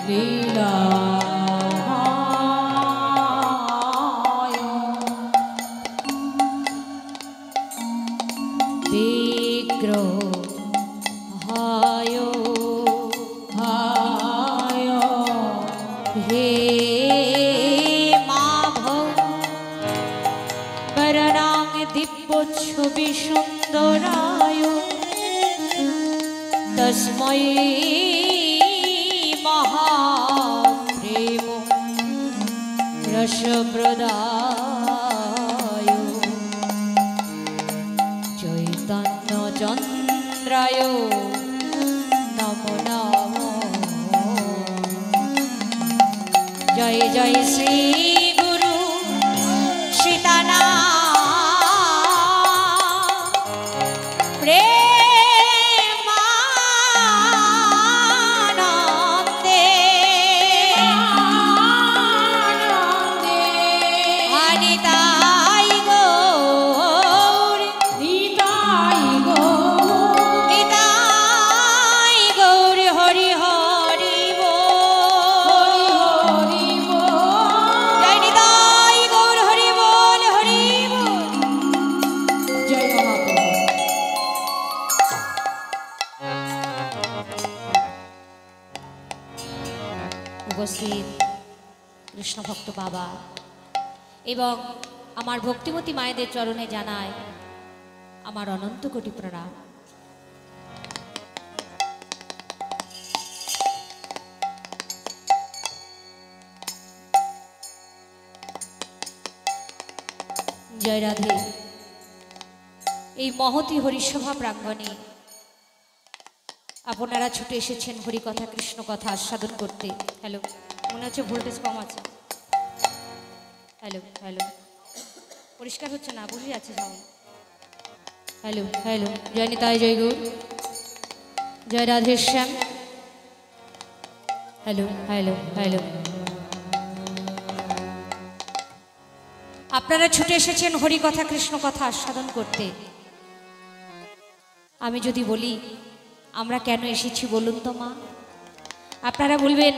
লীলা বিগ্রহ হে মাধব বরণাং দিব্য ছবি সুন্দরায় তস্मै महाप्रेम रसप्रदाय चैतन्य चंद्राय नमो नमः। जय जय श्री गुरु सीतानाथ উপস্থিত কৃষ্ণ ভক্ত বাবা এবং আমার ভক্তিমতী মায়েদের চরণে জানায় আমার অনন্ত কোটি প্রণাম। জয় রাধে। এই মহতী হরিসভা প্রাঙ্গণে আপনারা ছুটে এসেছেন হরিকথা কৃষ্ণ কথা আস্বাদন করতে। হ্যালো, মনে হচ্ছে ভোল্টেজ কম আছে। হ্যালো হ্যালো, পরিষ্কার হচ্ছে না, বুঝে যাচ্ছে সব। হ্যালো হ্যালো, জয় নিতাই জয় গৌর, জয় রাধেশ্যাম। হ্যালো হ্যালো হ্যালো, আপনারা ছুটে এসেছেন হরিকথা কৃষ্ণ কথা আস্বাদন করতে। আমি যদি বলি আমরা কেন এসেছি বলুন তো মা, আপনারা বলবেন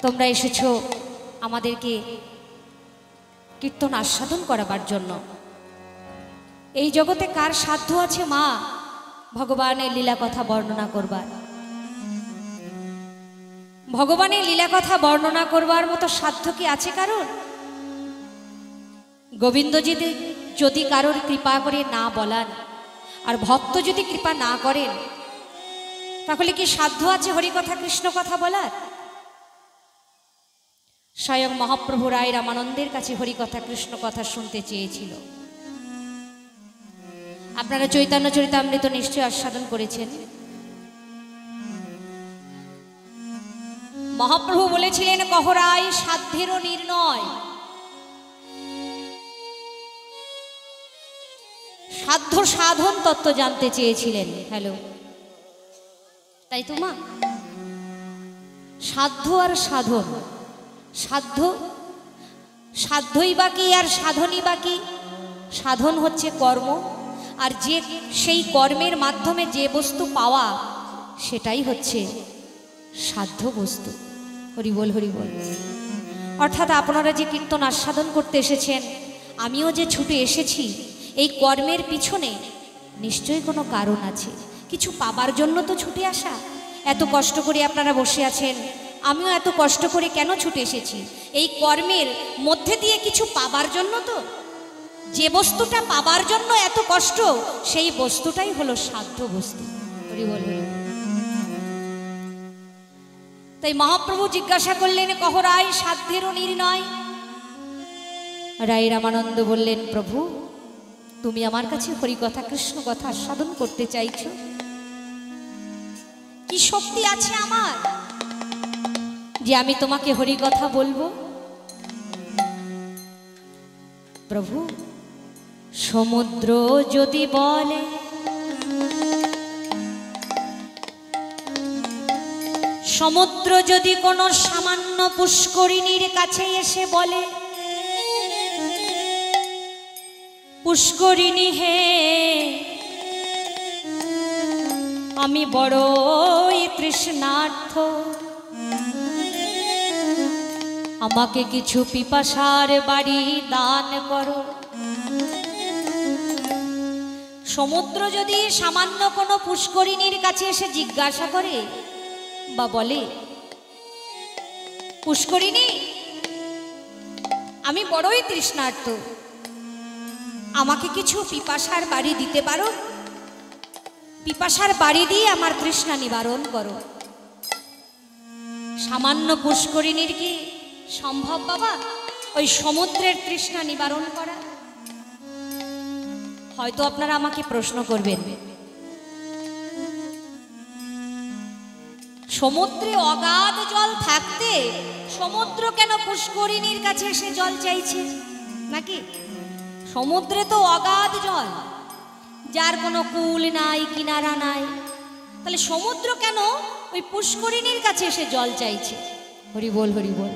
তোমরা এসেছো আমাদেরকে কীর্তন আস্বাদন করাবার জন্য। এই জগতে কার সাধ্য আছে মা ভগবানের লীলা কথা বর্ণনা করবার? ভগবানের লীলা কথা বর্ণনা করবার মতো সাধ্য কি আছে কারণ? গোবিন্দজি যদি কারোর কৃপা করে না বলান আর ভক্ত যদি কৃপা না করেন, তাহলে কি সাধ্য আছে হরিকথা কৃষ্ণ কথা বলার? স্বয়ং মহাপ্রভু রায় রামানন্দের কাছে হরিকথা কৃষ্ণ কথা শুনতে চেয়েছিল। আপনারা চৈতন্য চরিতামৃত নিশ্চয় আস্বাদন করেছেন। মহাপ্রভু বলেছিলেন কহ রায় সাধ্যেরও নির্ণয়। সাধ্য সাধন তত্ত্ব জানতে চেয়েছিলেন। হ্যালো, তাই তো মা? সাধ্য আর সাধন, সাধ্য সাধ্যই বাকি আর সাধনই বাকি। সাধন হচ্ছে কর্ম, আর যে সেই কর্মের মাধ্যমে যে বস্তু পাওয়া সেটাই হচ্ছে সাধ্য বস্তু। হরি বল হরি বল। অর্থাৎ আপনারা যে কীর্তন আস্বাদন করতে এসেছেন, আমিও যে ছুটে এসেছি, এই কর্মের পিছনে নিশ্চয়ই কোনো কারণ আছে। কিছু পাবার জন্য তো ছুটে আসা। এত কষ্ট করে আপনারা বসে আছেন, আমিও এত কষ্ট করে কেন ছুটে এসেছি? এই কর্মের মধ্যে দিয়ে কিছু পাবার জন্য তো। যে বস্তুটা পাবার জন্য এত কষ্ট, সেই বস্তুটাই হলো সাধ্য বস্তু। হরি বল। তাই মহাপ্রভু জিজ্ঞাসা করলেন কহ রায় সাধ্যেরও নির্ণয়। রায় রামানন্দ বললেন প্রভু, তুমি আমার কাছে হরিকথা কৃষ্ণ কথা আস্বাদন করতে চাইছো? কি শক্তি আছে আমার যে আমি তোমাকে হরিকথা বলবো? প্রভু, সমুদ্র যদি বলে, সমুদ্র যদি কোনো সামান্য পুষ্করিণীর কাছে এসে বলে, পুষ্করিণী হে আমি বড়ই তৃষ্ণার্থ, আমাকে কিছু পিপাসার বাড়ি দান করো। সমুদ্র যদি সামান্য কোনো পুষ্করিণীর কাছে এসে জিজ্ঞাসা করে বা বলে, পুষ্করিণী, আমি বড়ই তৃষ্ণার্ত, আমাকে কিছু পিপাসার বাড়ি দিতে পারো? পিপাসার বাড়ি দিয়ে আমার তৃষ্ণা নিবারণ করো। সামান্য পুষ্করিণীর কি সম্ভব বাবা ওই সমুদ্রের তৃষ্ণা নিবারণ করা? হয়তো আপনারা আমাকে প্রশ্ন করবেন, সমুদ্রে অগাধ জল থাকতে সমুদ্র কেন পুষ্করিণীর কাছে এসে জল চাইছে? নাকি সমুদ্রে তো অগাধ জল, যার কোনো কূল নাই, কিনারা নাই, তাহলে সমুদ্র কেন ওই পুষ্করিণীর কাছে এসে জল চাইছে? হরি বল, হরি বল।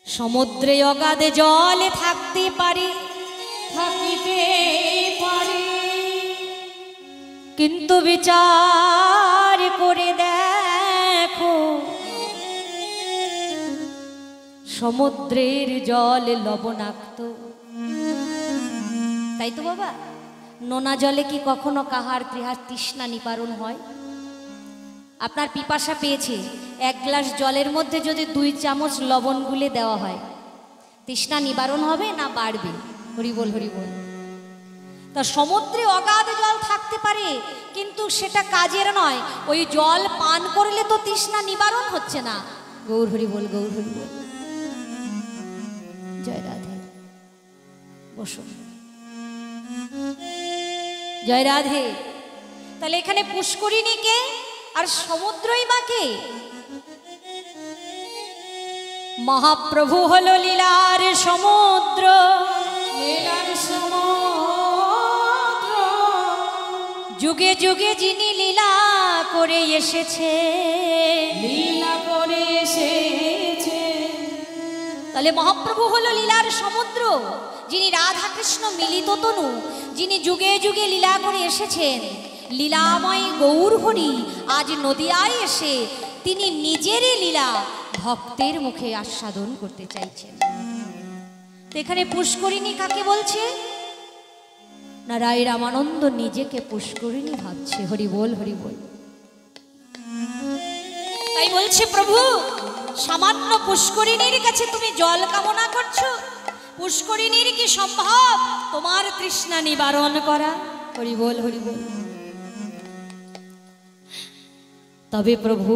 সমুদ্রে অগাধে জলে থাকতে পারে, থাকিতে পারে, কিন্তু বিচার করে দেখো সমুদ্রের জল লবণাক্ত। তাই তো বাবা, নোনা জলে কি কখনো কাহার তৃষ্ণা নিবারণ হয়? আপনার পিপাসা পেয়েছে, এক গ্লাস জলের মধ্যে যদি 2 চামচ লবণ গুলে দেওয়া হয়, তৃষ্ণা নিবারণ হবে না বাড়বে? হরি বল, হরি বল। তা সমুদ্রে অগাধ জল থাকতে পারে, কিন্তু সেটা কাজের নয়। ওই জল পান করলে তো তৃষ্ণা নিবারণ হচ্ছে না। গৌর হরি বল, গৌর হরি বল। জয় রাধে। বসুন। জয় রাধে। তাহলে এখানে পুষ্করিণী কে আর সমুদ্রই বা কে? মহাপ্রভু হলো লীলার সমুদ্র, লীলার সমুদ্র, যুগে যুগে যিনি লীলা করে এসেছে, লীলা করে এসেছে। তাহলে মহাপ্রভু হলো লীলার সমুদ্র, যিনি রাধা কৃষ্ণ মিলিত তনু, যিনি যুগে যুগে লীলা করে এসেছেন। লীলাময় গৌর হরি আজ নদিয়ায় এসে তিনি নিজেরই লীলা ভক্তের মুখে আস্বাদন করতে চাইছেন। তো এখানে পুষ্করিণী কাকে বলছে? না রায় রামানন্দ নিজেকে পুষ্করিণী ভাবছে। হরি বল, হরি বল। তাই বলছে, প্রভু সামান্য পুষ্করিণীর কাছে তুমি জল কামনা করছো? পুষ্করিণীর কি সম্ভব তোমার তৃষ্ণা নিবারণ করা? হরি বল, হরি বল। তবে প্রভু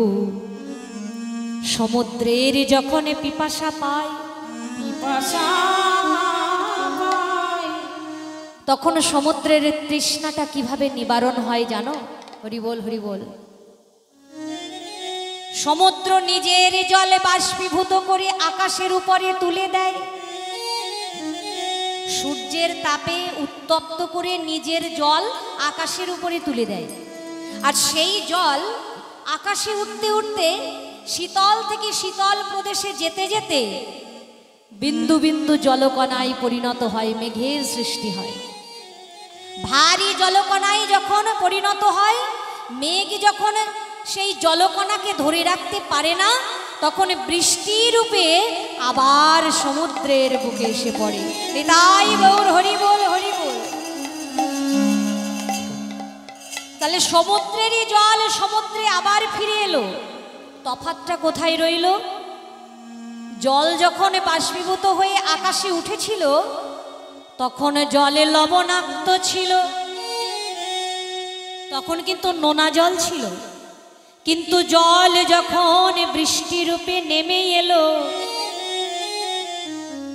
সমুদ্রের যখন পিপাসা পায়, পিপাসা পায়, তখন সমুদ্রের তৃষ্ণাটা কিভাবে নিবারণ হয় জানো? হরি বল, হরি বল। সমুদ্র নিজের জলে বাষ্পীভূত করে আকাশের উপরে তুলে দেয়, সূর্যের তাপে উত্তপ্ত করে নিজের জল আকাশের উপরে তুলে দেয়। আর সেই জল আকাশে উঠতে উঠতে শীতল থেকে শীতল প্রদেশে যেতে যেতে বিন্দু বিন্দু জলকণায় পরিণত হয়, মেঘের সৃষ্টি হয়। ভারী জলকণায় যখন পরিণত হয়, মেঘ যখন সেই জলকণাকে ধরে রাখতে পারে না, তখন বৃষ্টি রূপে আবার সমুদ্রের বুকে এসে পড়ে। তাই গৌর হরি বল, হরি বল। তাহলে সমুদ্রেরই জল সমুদ্রে আবার ফিরে এলো। তফাৎটা কোথায় রইল? জল যখন বাষ্পীভূত হয়ে আকাশে উঠেছিল, তখন জলে লবণাক্ত ছিল, তখন কিন্তু নোনা জল ছিল। কিন্তু জল যখন বৃষ্টি রূপে নেমে এলো,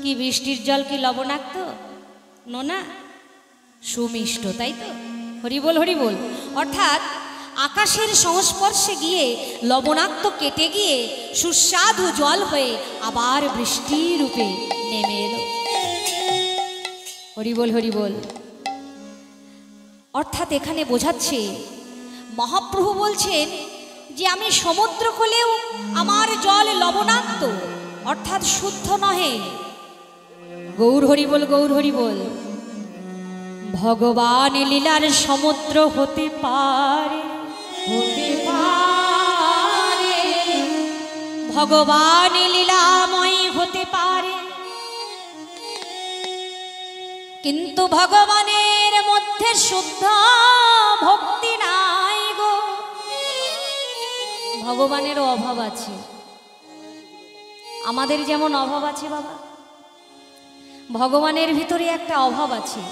কি বৃষ্টির জল কি লবণাক্ত? নোনা, সুমিষ্ট, তাই তো? হরি বল, হরি বল। অর্থাৎ আকাশের সংস্পর্শে গিয়ে লবণাক্ত কেটে গিয়ে সুস্বাদু জল হয়ে আবার বৃষ্টি রূপে নেমে এলো। হরি বল, হরি বল। অর্থাৎ এখানে বোঝাচ্ছে, মহাপ্রভু বলছেন যে আমি সমুদ্র হলেও আমার জল লবণাক্ত, অর্থাৎ শুদ্ধ নহে। গৌর হরি বল, গৌর হরি বল। ভগবান লীলার সমুদ্র হতে পারে, ভগবান লীলাময় হতে পারে, কিন্তু ভগবানের মধ্যে শুদ্ধ ভক্তি নাই গো। ভগবানেরও অভাব আছে, আমাদের যেমন অভাব আছে বাবা, ভগবানের ভিতরে একটা অভাব আছে।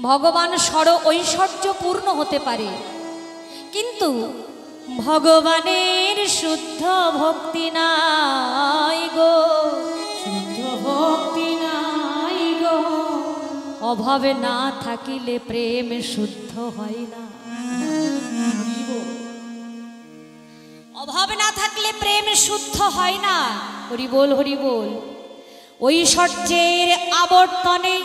ভগবান ঐশ্বর্য পূর্ণ হতে পারে, কিন্তু ভগবানের শুদ্ধ ভক্তি নাই গো, শুদ্ধ ভক্তি নাই গো। অভাবে না থাকিলে প্রেম শুদ্ধ হয় না, অভাব না থাকলে প্রেম শুদ্ধ হয় না। হরি বল, হরি বল। ঐশ্বর্যের আবর্তনে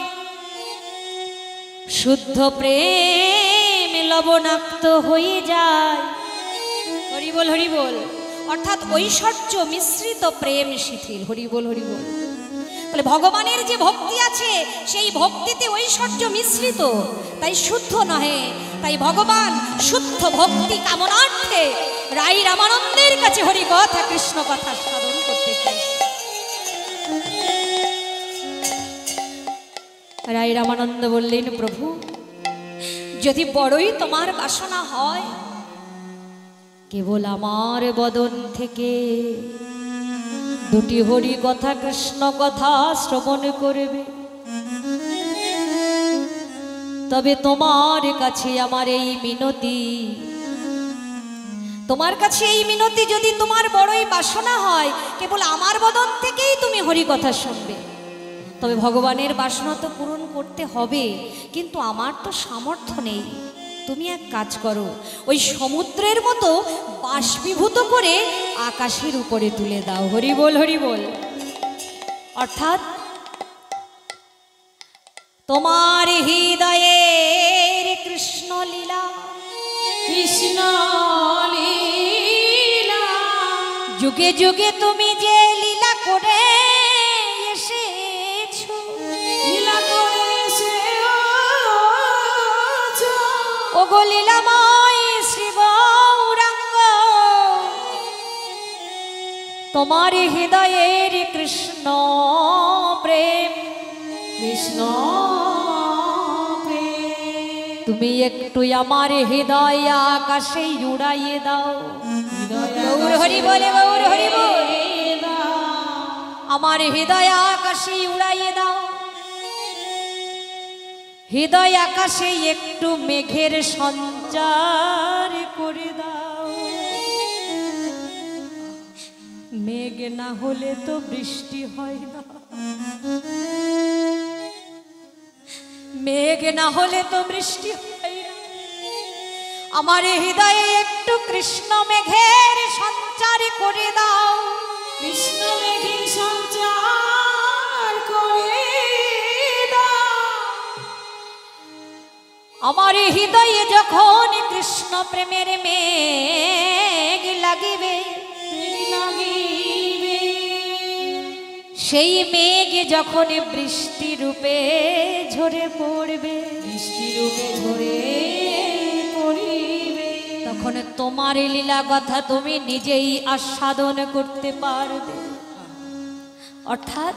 শুদ্ধ প্রেম লবণাক্ত হয়ে যায়। হরি বল, হরি বল। অর্থাৎ ঐশ্বর্য মিশ্রিত প্রেম শিথিল। হরি বল, হরি বল। বলে ভগবানের যে ভক্তি আছে সেই ভক্তিতে ঐশ্বর্য মিশ্রিত, তাই শুদ্ধ নহে। তাই ভগবান শুদ্ধ ভক্তি কামনার্থে রাই রামানন্দের কাছে হরি কথা কৃষ্ণ কথা সাধন করতে চাই। রাই রামানন্দ বললেন, প্রভু যদি বড়ই তোমার বাসনা হয়, কেবল আমার বদন থেকে দুটি হরি কথা কৃষ্ণ কথা শ্রবণ করবে, তবে তোমার কাছে আমার এই মিনতি, তোমার কাছে এই মিনতি, যদি তোমার বড়ই বাসনা হয় কেবল আমার বদন থেকেই তুমি হরি কথা শুনবে, তবে ভগবানের বাসনা তো পূরণ করতে হবে, কিন্তু আমার তো সামর্থ্য নেই। তুমি এক কাজ করো, ওই সমুদ্রের মতো বাষ্পীভূত করে আকাশের উপরে তুলে দাও। হরি বল, হরি বল। অর্থাৎ তোমার হৃদয়ের কৃষ্ণ লীলা, কৃষ্ণ লীলা যুগে যুগে তুমি যে লীলা করে এসেছো, লীলা করে এসেছো, ওগো লীলাময় শ্রী গৌরাঙ্গ, তোমার হৃদয়ের কৃষ্ণ প্রেম, কৃষ্ণ প্রেম তুমি একটু আমার হৃদয় আকাশে উড়াইয়ে দাও। গৌর হরি বলে, গৌর হরি বলে, আমার হৃদয় আকাশে উড়াইয়ে দাও। হৃদয় আকাশে একটু মেঘের সঞ্চার করে দাও। মেঘ না হলে তো বৃষ্টি হয় না, মেঘ না হলে তো বৃষ্টি হয় না। আমার হৃদয়ে একটু কৃষ্ণ মেঘের সঞ্চার করে দাও। কৃষ্ণ মেঘের সঞ্চার করে দাও। আমার হৃদয়ে যখন কৃষ্ণ প্রেমের মেঘ লাগিবে, সেই মেঘ যখন বৃষ্টি রূপে ঝরে পড়বে, বৃষ্টি রূপে ঝরে পড়িবে, তখন তোমার লীলা কথা তুমি নিজেই আস্বাদন করতে পারবে। অর্থাৎ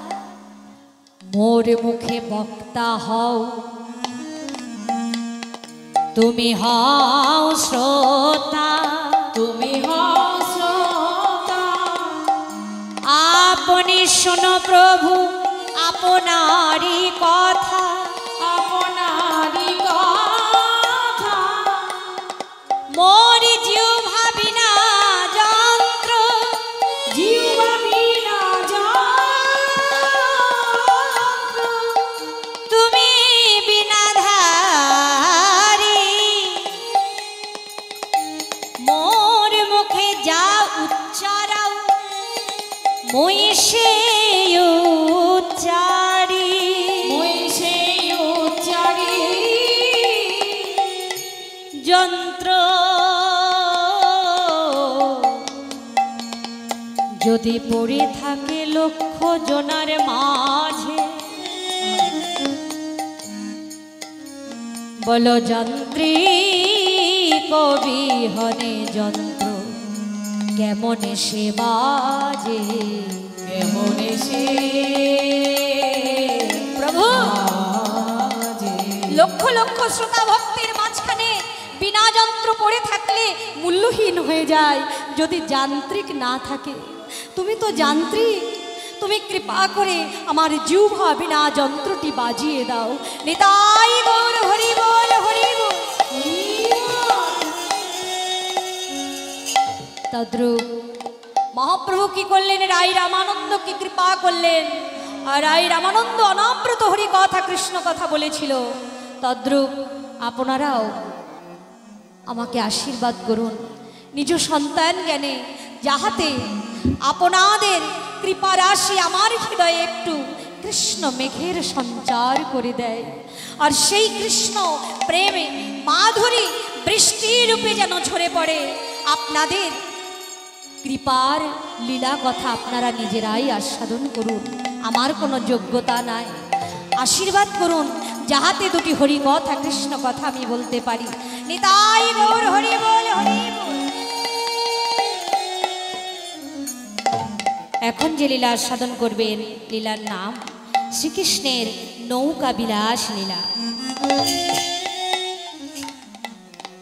মোর মুখে বক্তা হও, তুমি হও শ্রোতা, তুমি হও শ্রোতা। আপনি শোনো প্রভু আপনারই কথা, আপনারই কথা। মোর জিহ্বা বিনা যন্ত্র, জিহ্বা বিনা যন্ত্র, তুমি বিনা ধারি। মোর মুখে যা উচ্চারাও মই সে উচ্চারি, মই সে উচ্চারি। যন্ত্র যদি পড়ে থাকে লক্ষ জনার মাঝে, বলো যন্ত্রী কবি হনে যন্ত্র কেমন সে বাজে, কেমন সে প্রভু লক্ষ লক্ষ শ্রোতা ভক্তের মাঝখানে বিনা যন্ত্র পড়ে থাকলে মূল্যহীন হয়ে যায় যদি যান্ত্রিক না থাকে। তুমি তো যান্ত্রিক, তুমি কৃপা করে আমার জিহ্বা বিনা যন্ত্রটি বাজিয়ে দাও। নিতাই গৌর হরি বল, হরি বল। তদ্রূপ মহাপ্রভু কি করলেন, রাই রামানন্দকে কৃপা করলেন। আর রাই রামানন্দ অনাব্রত হরি কথা কৃষ্ণ কথা বলেছিল। তদ্রূপ আপনারাও আমাকে আশীর্বাদ করুন নিজ সন্তান জ্ঞানে, যাহাতে আপনাদের কৃপা রাশি আমার হৃদয়ে একটু কৃষ্ণ মেঘের সঞ্চার করে দেয়। আর সেই কৃষ্ণ প্রেমে মাধুরী বৃষ্টির রূপে যেন ঝরে পড়ে। আপনাদের কৃপার লীলা কথা আপনারা নিজেরাই আস্বাদন করুন, আমার কোনো যোগ্যতা নাই। আশীর্বাদ করুন যাহাতে দুটি হরি কথা কৃষ্ণ কথা আমি বলতে পারি। নিতাই গৌর হরি বল, হরি বল। এখন যে লীলা আস্বাদন করবেন, লীলার নাম শ্রীকৃষ্ণের নৌকা বিলাস লীলা।